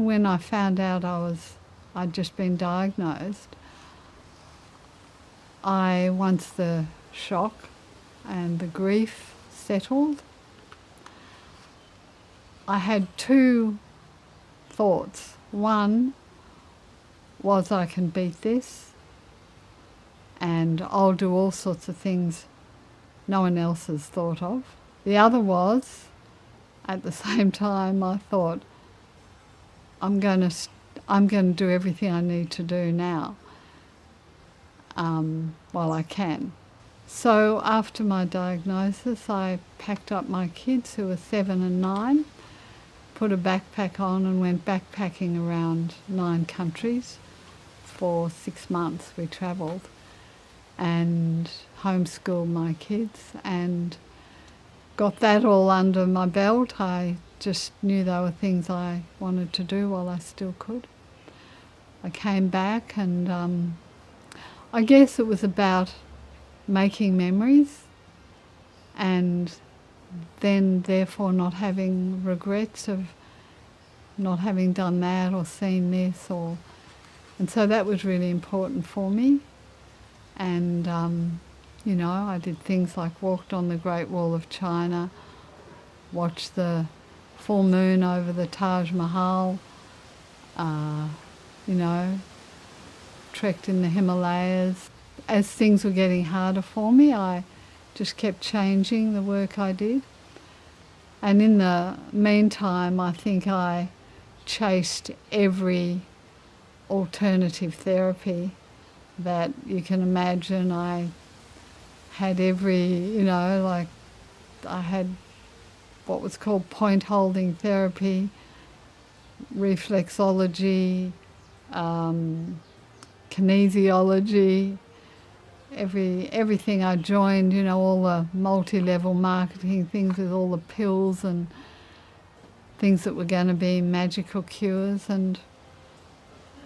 even when I found out I'd just been diagnosed, once the shock and the grief settled, I had two thoughts. One was, I can beat this and I'll do all sorts of things no one else has thought of. The other was, at the same time, I thought, I'm going to do everything I need to do now while I can. So after my diagnosis, I packed up my kids, who were 7 and 9, put a backpack on and went backpacking around 9 countries for 6 months. We travelled and homeschooled my kids and got that all under my belt. I just knew they were things I wanted to do while I still could. I came back and I guess it was about making memories and then therefore not having regrets of not having done that or seen this, and so that was really important for me. And I did things like walked on the Great Wall of China, watched the full moon over the Taj Mahal, trekked in the Himalayas. As things were getting harder for me, I just kept changing the work I did. And in the meantime, I think I chased every alternative therapy that you can imagine. I had I had what was called point holding therapy, reflexology, kinesiology, everything I joined, all the multi-level marketing things with all the pills and things that were going to be magical cures, and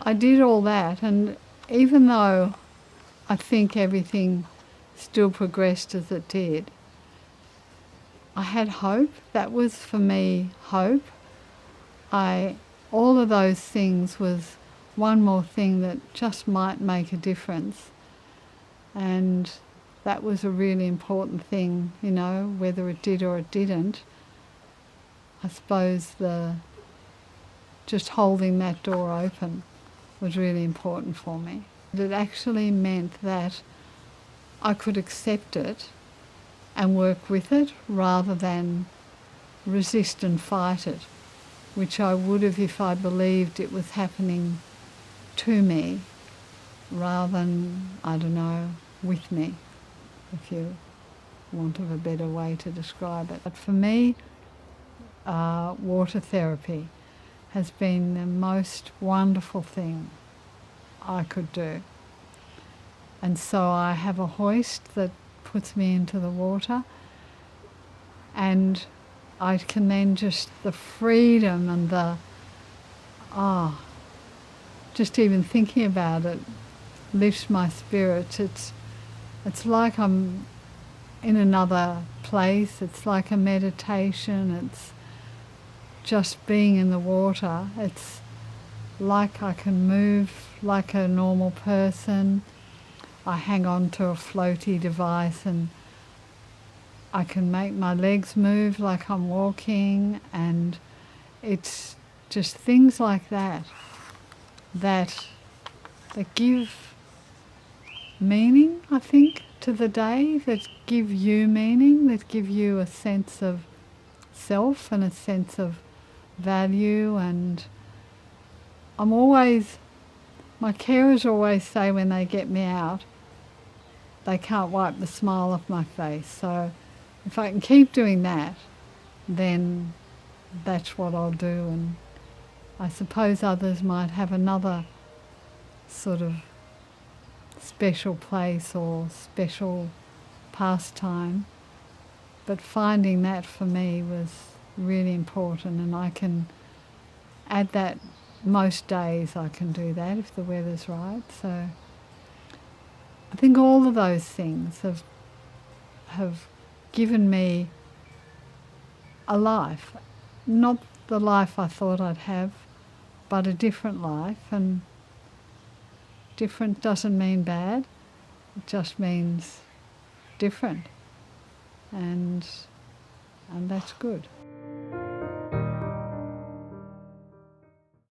I did all that. And even though I think everything still progressed as it did, I had hope. That was for me hope. All of those things was one more thing that just might make a difference. And that was a really important thing, whether it did or it didn't. I suppose just holding that door open was really important for me. It actually meant that I could accept it and work with it rather than resist and fight it, which I would have if I believed it was happening to me rather than, with me, if you want of a better way to describe it. But for me, water therapy has been the most wonderful thing I could do. And so I have a hoist that puts me into the water, and I can then just the freedom and just even thinking about it lifts my spirits. It's like I'm in another place. It's like a meditation. It's just being in the water. It's like I can move like a normal person. I hang on to a floaty device and I can make my legs move like I'm walking, and it's just things like that give meaning, I think, to the day, that give you meaning, that give you a sense of self and a sense of value. And my carers always say when they get me out, they can't wipe the smile off my face. So if I can keep doing that, then that's what I'll do. And I suppose others might have another sort of special place or special pastime, but finding that for me was really important, and I can add that most days. I can do that if the weather's right. So I think all of those things have given me a life, not the life I thought I'd have, but a different life, and different doesn't mean bad, it just means different, and that's good.